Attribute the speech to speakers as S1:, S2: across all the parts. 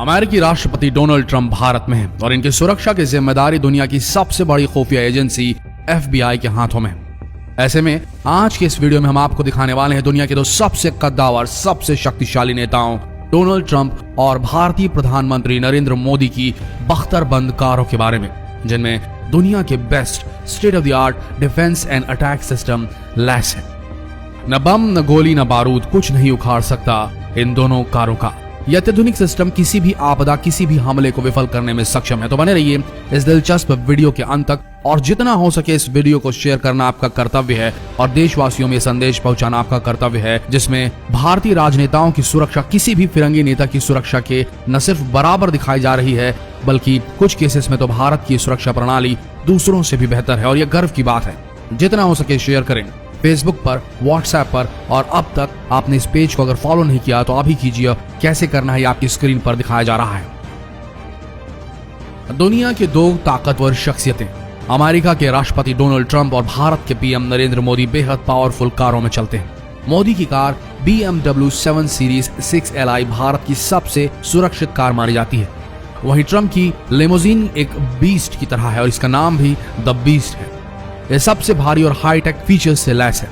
S1: अमेरिकी राष्ट्रपति Donald Trump Bharat में हैं और इनकी सुरक्षा की जिम्मेदारी दुनिया की सबसे बड़ी खुफिया एजेंसी FBI के हाथों में है। ऐसे में आज के इस वीडियो में हम आपको दिखाने वाले हैं दुनिया के दो सबसे कद्दावर, सबसे शक्तिशाली नेताओं डोनाल्ड ट्रंप और भारतीय प्रधानमंत्री नरेंद्र मोदी की बख्तरबंद कारों के बारे में, जिनमें दुनिया के best state of the art defence and attack system लैस है। न बम, न गोली, न बारूद, कुछ नहीं उखाड़ सकता इन दोनों कारों का। यह अत्याधुनिक सिस्टम किसी भी आपदा, किसी भी हमले को विफल करने में सक्षम है। तो बने रहिए इस दिलचस्प वीडियो के अंत तक और जितना हो सके इस वीडियो को शेयर करना आपका कर्तव्य है और देशवासियों में संदेश पहुंचाना आपका कर्तव्य है, जिसमें भारतीय राजनेताओं की सुरक्षा किसी भी फिरंगी नेता की सुरक्षा के न सिर्फ बराबर दिखाई जा रही है, बल्कि कुछ केसेस में तो भारत की सुरक्षा प्रणाली दूसरों से भी बेहतर है और यह गर्व की बात है। जितना हो सके शेयर करें फेसबुक पर, व्हाट्सएप पर, और अब तक आपने इस पेज को अगर फॉलो नहीं किया तो अभी कीजिए। कैसे करना है आपकी स्क्रीन पर दिखाया जा रहा है। दुनिया के दो ताकतवर शख्सियतें, अमेरिका के राष्ट्रपति डोनाल्ड ट्रंप और भारत के पीएम नरेंद्र मोदी बेहद पावरफुल कारों में चलते हैं। मोदी की car BMW 7 series 6Li Bharat की सबसे सुरक्षित कार मानी जाती है। वहीं ट्रंप की लिमोजिन एक बीस्ट की तरह है और इसका नाम भी द बीस्ट है। यह सबसे भारी और हाईटेक फीचर्स से लैस है।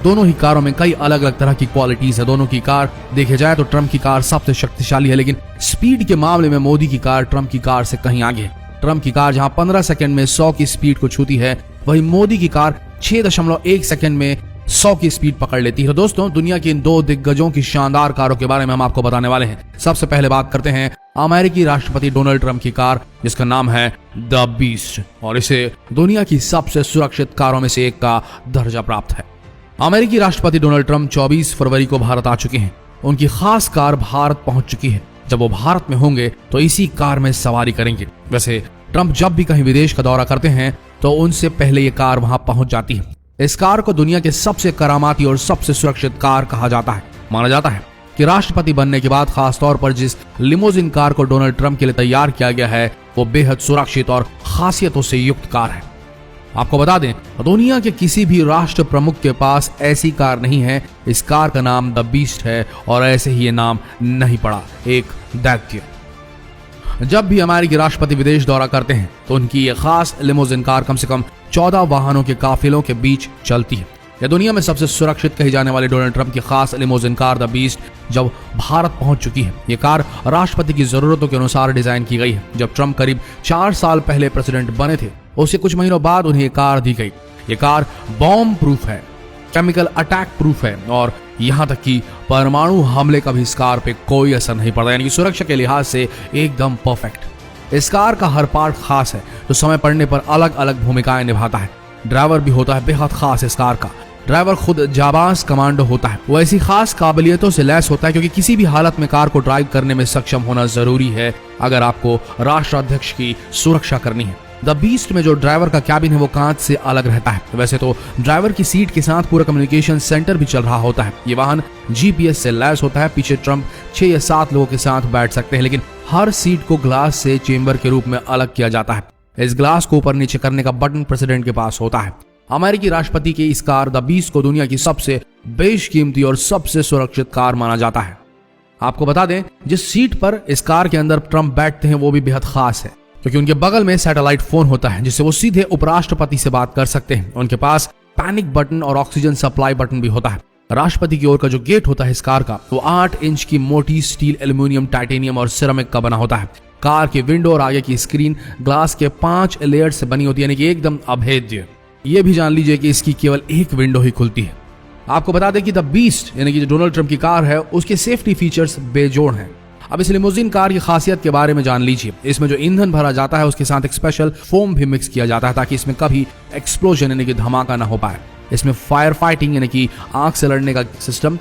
S1: दोनों ही कारों में कई अलग अलग तरह की क्वालिटीज है। दोनों की कार देखे जाए तो ट्रंप की कार सबसे शक्तिशाली है, लेकिन स्पीड के मामले में मोदी की कार ट्रंप की कार से कहीं आगे है। ट्रंप की कार जहां 15 सेकंड में 100 की स्पीड को छूती है, वहीं मोदी की कार 6.1 सेकंड में 100 की स्पीड पकड़ लेती है। तो दोस्तों, दुनिया की इन दो दिग्गजों की शानदार कारों के बारे में हम आपको बताने वाले हैं। सबसे पहले बात करते हैं अमेरिकी राष्ट्रपति डोनाल्ड ट्रंप की कार, जिसका नाम है द बीस्ट और इसे दुनिया की सबसे सुरक्षित कारों में से एक का दर्जा प्राप्त है। अमेरिकी राष्ट्रपति डोनाल्ड ट्रंप 24 फरवरी को भारत आ चुके हैं। उनकी खास कार भारत पहुंच चुकी है। जब वो भारत में होंगे तो इसी कार में सवारी करेंगे। वैसे ट्रंप जब भी कहीं विदेश का दौरा करते हैं तो उनसे पहले ये कार वहां पहुंच जाती है। इस कार को दुनिया के सबसे करामाती और सबसे सुरक्षित कार कहा जाता है। माना जाता है कि राष्ट्रपति बनने के बाद खास तौर पर जिस लिमोजिन कार को डोनाल्ड ट्रंप के लिए तैयार किया गया है, वो बेहद सुरक्षित और खासियतों से युक्त कार है। आपको बता दें, दुनिया के किसी भी राष्ट्र प्रमुख के पास ऐसी कार नहीं है। इस कार का नाम द बीस्ट है और ऐसे ही ये नाम नहीं पड़ा, एक दैत्य। जब भी अमेरिकी राष्ट्रपति विदेश दौरा करते हैं तो उनकी ये खास लिमोजिन कार कम से कम 14 वाहनों के काफिलों के बीच चलती है। यह दुनिया में सबसे सुरक्षित कही जाने वाली डोनाल्ड ट्रंप की खास लिमोजिन कार द बीस्ट जब भारत पहुंच चुकी है। ये कार राष्ट्रपति की जरूरतों के अनुसार डिजाइन की गई है। जब ट्रंप करीब 4 साल पहले प्रेसिडेंट बने थे, उससे कुछ महीनों बाद उन्हें ये कार दी गई। ये कार बॉम्ब प्रूफ है, केमिकल अटैक प्रूफ है और यहाँ तक कि परमाणु हमले का भी इस कार पे कोई असर नहीं पड़ता, यानी कि सुरक्षा के लिहाज से एकदम परफेक्ट। इस कार का हर पार्ट खास है जो समय पड़ने पर अलग अलग भूमिकाएं निभाता है। ड्राइवर भी होता है बेहद खास। इस कार का ड्राइवर खुद जाबाज कमांडो होता है। वो ऐसी खास काबिलियतों से लैस होता है क्योंकि किसी भी हालत में कार को ड्राइव करने में सक्षम होना जरूरी है अगर आपको राष्ट्राध्यक्ष की सुरक्षा करनी है। द बीस्ट में जो ड्राइवर का कैबिन है वो कांच से अलग रहता है। वैसे तो ड्राइवर की सीट के साथ पूरा कम्युनिकेशन सेंटर भी चल रहा होता है। ये वाहन GPS से लैस होता है। पीछे ट्रंप 6 या 7 लोगों के साथ बैठ सकते हैं, लेकिन हर सीट को ग्लास से चेंबर के रूप में अलग किया जाता है। इस ग्लास को ऊपर नीचे करने का बटन प्रेसिडेंट के पास होता है। अमेरिकी राष्ट्रपति की इस कार द बीस्ट को दुनिया की सबसे बेशकीमती और सबसे सुरक्षित कार माना जाता है। आपको बता दें, जिस सीट पर इस कार के अंदर ट्रंप बैठते हैं वो भी बेहद खास है क्योंकि उनके बगल में सैटेलाइट फोन होता है जिससे वो सीधे उपराष्ट्रपति से बात कर सकते हैं। उनके पास पैनिक बटन और ऑक्सीजन सप्लाई बटन भी होता है। राष्ट्रपति की ओर का जो गेट होता है इस कार का, वो 8 इंच की मोटी स्टील, एल्यूमिनियम, टाइटेनियम और सिरेमिक का बना होता है। कार की विंडो और आगे की स्क्रीन ग्लास के 5 लेयर से बनी होती है, यानी कि एकदम अभेद्य। ये भी जान लीजिए कि इसकी केवल एक विंडो ही खुलती है। आपको बता दें कि द बीस्ट यानी कि जो डोनाल्ड ट्रंप की कार है उसके सेफ्टी फीचर्स बेजोड़ हैं। अब इस लिमोजिन कार की खासियत के बारे में जान लीजिए। इसमें जो ईंधन भरा जाता है उसके साथ एक स्पेशल फोम भी मिक्स किया जाता है ताकि इसमें कभी एक्सप्लोजन यानी कि धमाका ना हो पाए। इसमें फायर फाइटिंग यानी कि आग से लड़ने का सिस्टम,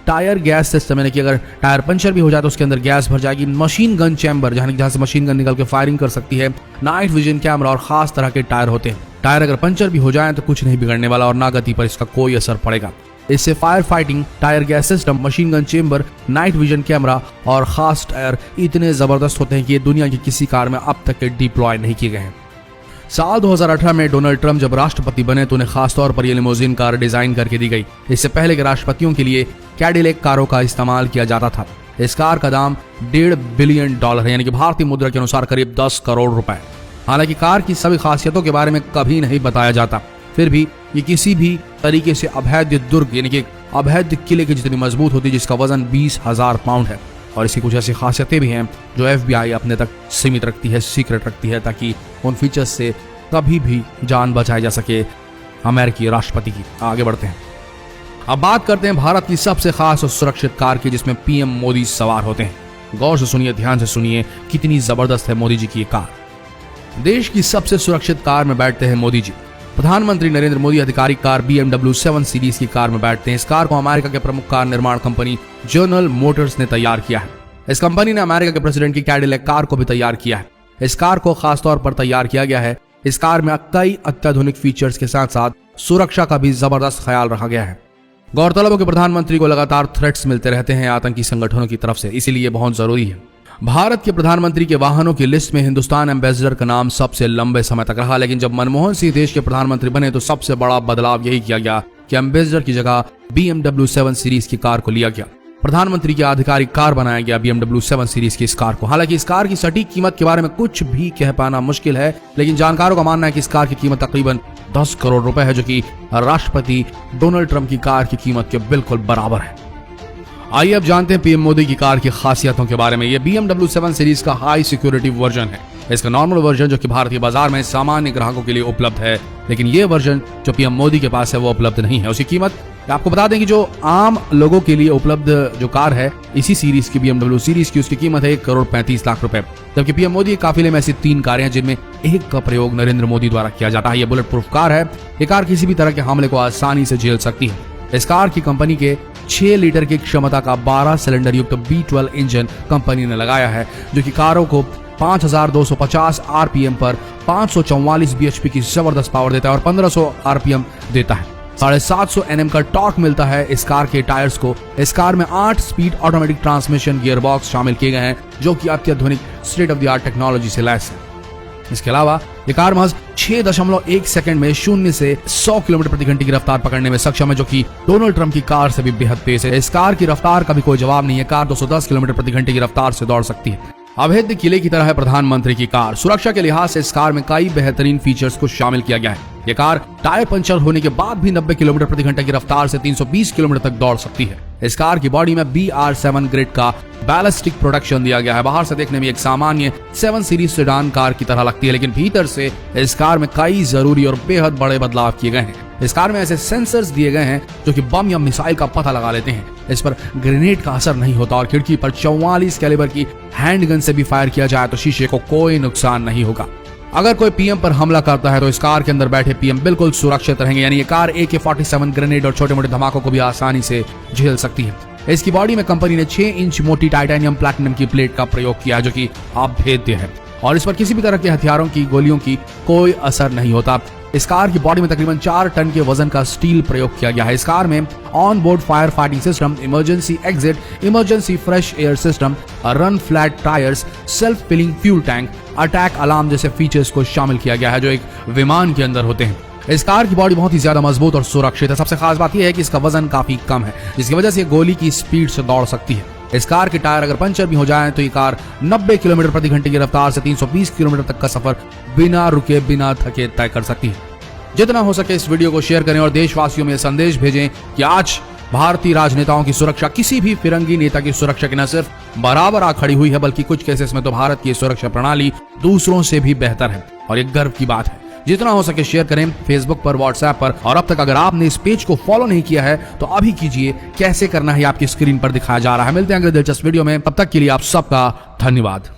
S1: टायर गैस सिस्टम यानी कि अगर टायर पंचर भी हो जाए तो उसके अंदर गैस भर जाएगी, मशीन गन चैम्बर जहां से मशीन गन निकल के फायरिंग कर सकती है, नाइट विजन कैमरा और खास तरह के टायर होते हैं। टायर अगर पंचर भी हो जाए तो कुछ नहीं बिगड़ने वाला और ना गति पर इसका कोई असर पड़ेगा। इससे fire fighting, tyre gas system, machine gun chamber, night vision camera और खास टायर इतने जबरदस्त होते हैं कि ये दुनिया की किसी कार में अब तक डिप्लॉय नहीं किए गए हैं। साल 2018 में डोनाल्ड ट्रंप जब राष्ट्रपति बने तो उन्हें खासतौर पर यह लिमोजिन कार डिजाइन करके दी गई। इससे पहले के राष्ट्रपतियों के लिए कैडिलैक कारों का इस्तेमाल किया जाता था। इस कार का दाम $1.5 बिलियन है, यानी कि भारतीय मुद्रा के अनुसार करीब 10 करोड़ रुपए। हालांकि कार की सभी खासियतों के बारे में कभी नहीं बताया जाता, फिर भी ये किसी भी तरीके से अभेद्य दुर्ग यानी कि अभेद्य किले की जितनी मजबूत होती है, जिसका वजन 20,000 पाउंड है। और इसकी कुछ ऐसी खासियतें भी हैं जो FBI अपने तक सीमित रखती है, सीक्रेट रखती है, ताकि उन फीचर्स से कभी भी जान बचाई जा सके अमेरिकी राष्ट्रपति की। आगे बढ़ते हैं, अब बात करते हैं भारत की सबसे खास और सुरक्षित कार की, जिसमें PM मोदी सवार होते हैं। गौर से सुनिए, ध्यान से सुनिए, कितनी जबरदस्त है मोदी जी की ये कार। देश की सबसे सुरक्षित कार में बैठते हैं मोदी जी। प्रधानमंत्री नरेंद्र मोदी आधिकारिक कार BMW 7 सीरीज की कार में बैठते हैं। इस कार को अमेरिका के प्रमुख कार निर्माण कंपनी जनरल मोटर्स ने तैयार किया है। इस कंपनी ने अमेरिका के प्रेसिडेंट की कैडिलैक कार को भी तैयार किया है। इस कार को खासतौर पर तैयार किया गया है। इस कार में कई अत्याधुनिक फीचर्स के साथ साथ सुरक्षा का भी जबरदस्त ख्याल रखा गया है। गौरतलब है कि प्रधानमंत्री को लगातार थ्रेट्स मिलते रहते हैं आतंकी संगठनों की तरफ से, इसीलिए बहुत जरूरी है। भारत के प्रधानमंत्री के वाहनों की लिस्ट में हिंदुस्तान एम्बेसडर का नाम सबसे लंबे समय तक रहा, लेकिन जब मनमोहन सिंह देश के प्रधानमंत्री बने तो सबसे बड़ा बदलाव यही किया गया कि एम्बेसडर की जगह BMW 7 सीरीज की कार को लिया गया। प्रधानमंत्री की आधिकारिक कार बनाया गया BMW 7 सीरीज की इस कार को। हालांकि इस कार की सटीक कीमत के बारे में कुछ भी कह पाना मुश्किल है, लेकिन जानकारों का मानना है कि इस कार की कीमत तकरीबन 10 करोड़ रुपए है, जो कि राष्ट्रपति डोनाल्ड ट्रंप की कार की कीमत के बिल्कुल बराबर है। आइए अब जानते हैं PM मोदी की कार की खासियतों के बारे में। यह BMW 7 सीरीज का हाई सिक्योरिटी वर्जन है। इसका नॉर्मल वर्जन जो कि भारतीय बाजार में सामान्य ग्राहकों के लिए उपलब्ध है, लेकिन यह वर्जन जो PM मोदी के पास है वो उपलब्ध नहीं है। उसकी कीमत आपको बता दें कि जो आम लोगों के लिए उपलब्ध जो कार है इसी सीरीज की BMW सीरीज की, उसकी कीमत है 1,35,00,000 रुपए, जबकि PM मोदी के काफिले में ऐसी 3 कारें हैं जिनमें एक का प्रयोग नरेंद्र मोदी द्वारा किया जाता है। यह बुलेट प्रूफ कार है। ये कार किसी भी तरह के हमले को आसानी से झेल सकती है। इस कार की कंपनी के 6 लीटर की क्षमता का 12 सिलेंडर युक्त B12 इंजन कंपनी ने लगाया है, जो कि कारों को 5,250 RPM पर 544 bhp की जबरदस्त पावर देता है और 1,500 RPM देता है। 750 Nm का टॉर्क मिलता है इस कार के टायर्स को। इस कार में 8 speed automatic transmission gear box शामिल किए गए हैं, जो कि अत्याधुनिक state of the art technology से लैस है। इसके अलावा ये कार महज 6.1 सेकंड में 0 से 100 किलोमीटर प्रति घंटे की रफ्तार पकड़ने में सक्षम है, जो कि डोनाल्ड ट्रंप की कार से भी बेहद तेज है। इस कार की रफ्तार का भी कोई जवाब नहीं है। कार 210 किलोमीटर प्रति घंटे की रफ्तार से दौड़ सकती है। अभेद्य किले की तरह है प्रधानमंत्री की कार। सुरक्षा के लिहाज से इस कार में कई बेहतरीन फीचर्स को शामिल किया गया है। ये कार टायर पंचर होने के बाद भी 90 किलोमीटर प्रति घंटे की रफ्तार से 320 किलोमीटर तक दौड़ सकती है। इस कार की बॉडी में BR7 ग्रेड का बैलिस्टिक प्रोटेक्शन दिया गया है। बाहर से देखने में एक सामान्य 7 सीरीज सेडान कार की तरह लगती है, लेकिन भीतर से इस कार में कई जरूरी और बेहद बड़े बदलाव किए गए हैं। इस कार में ऐसे सेंसर्स दिए गए हैं जो कि बम या मिसाइल का पता लगा लेते हैं। इस पर ग्रेनेड का असर नहीं होता और खिड़की पर 44 कैलिबर की हैंडगन से भी फायर किया जाए तो शीशे को कोई नुकसान नहीं होगा। अगर कोई PM पर हमला करता है तो इस कार के अंदर बैठे PM बिल्कुल सुरक्षित रहेंगे, यानी ये कार AK-47 ग्रेनेड और छोटे मोटे धमाकों को भी आसानी से झेल सकती है। इसकी बॉडी में कंपनी ने 6 इंच मोटी टाइटेनियम प्लैटिनम की प्लेट का प्रयोग किया, जो कि अभेद्य है और इस पर किसी भी तरह के हथियारों की गोलियों की कोई असर नहीं होता। इस कार की बॉडी में तकरीबन 4 टन के वजन का स्टील प्रयोग किया गया है। इस कार में on board fire fighting system, emergency exit, emergency fresh air system, run flat tyres, self filling fuel tank, attack alarm जैसे फीचर्स को शामिल किया गया है, जो एक विमान के अंदर होते हैं। इस कार की बॉडी बहुत ही ज्यादा मजबूत और सुरक्षित है। सबसे खास बात यह है कि इसका वजन काफी कम है, जिसकी वजह से गोली की स्पीड से दौड़ सकती है। इस कार के टायर अगर पंचर भी हो जाए तो ये कार 90 किलोमीटर प्रति घंटे की रफ्तार से 320 किलोमीटर तक का सफर बिना रुके बिना थके तय कर सकती है। जितना हो सके इस वीडियो को शेयर करें और देशवासियों में संदेश भेजें कि आज भारतीय राजनेताओं की सुरक्षा किसी भी फिरंगी नेता की सुरक्षा की न सिर्फ बराबर आ खड़ी हुई है, बल्कि कुछ केसेस में तो भारत की सुरक्षा प्रणाली दूसरों से भी बेहतर है और एक गर्व की बात है। जितना हो सके शेयर करें फेसबुक पर, व्हाट्सएप पर, और अब तक अगर आपने इस पेज को फॉलो नहीं किया है तो अभी कीजिए। कैसे करना है आपकी स्क्रीन पर दिखाया जा रहा है। मिलते हैं अगले दिलचस्प वीडियो में, तब तक के लिए आप सबका धन्यवाद।